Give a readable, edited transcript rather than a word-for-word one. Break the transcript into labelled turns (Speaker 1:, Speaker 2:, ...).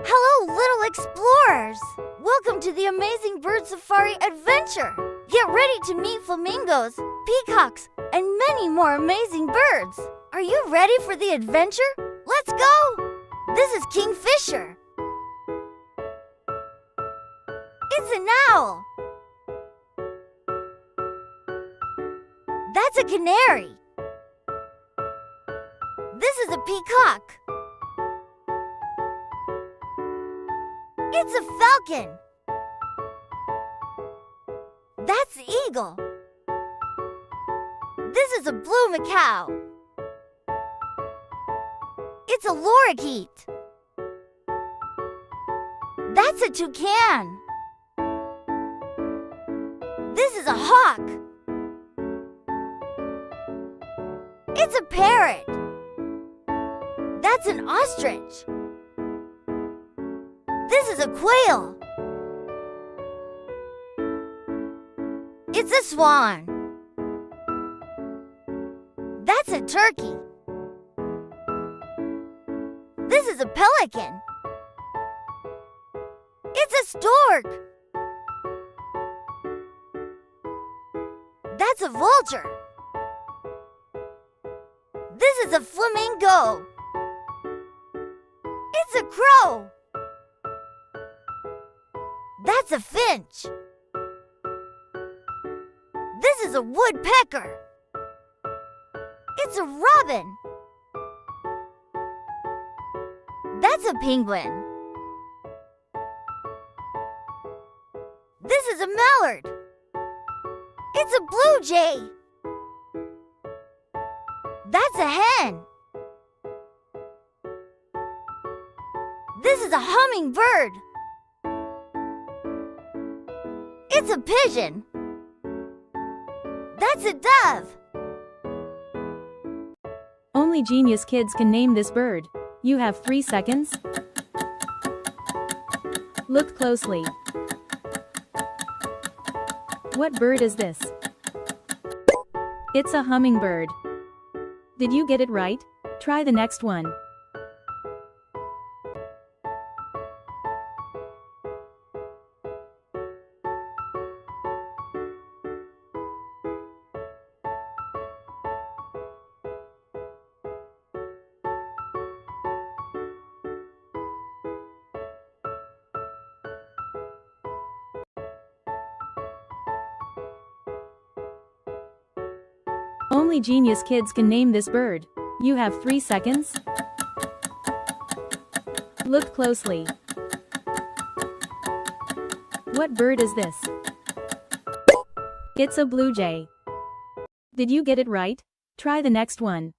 Speaker 1: Hello, little explorers! Welcome to the amazing bird safari adventure! Get ready to meet flamingos, peacocks, and many more amazing birds! Are you ready for the adventure? Let's go! This is Kingfisher. It's an owl. That's a canary. This is a peacock. It's a falcon. That's the eagle. This is a blue macaw. It's a lorikeet. That's a toucan. This is a hawk. It's a parrot. That's an ostrich. This is a quail. It's a swan. That's a turkey. This is a pelican. It's a stork. That's a vulture. This is a flamingo. It's a crow. That's a finch. This is a woodpecker. It's a robin. That's a penguin. This is a mallard. It's a blue jay. That's a hen. This is a hummingbird. It's a pigeon. That's a dove.
Speaker 2: Only genius kids can name this bird. You have 3 seconds. Look closely. What bird is this? It's a hummingbird. Did you get it right? Try the next one. Only genius kids can name this bird. You have 3 seconds. Look closely. What bird is this? It's a blue jay. Did you get it right? Try the next one.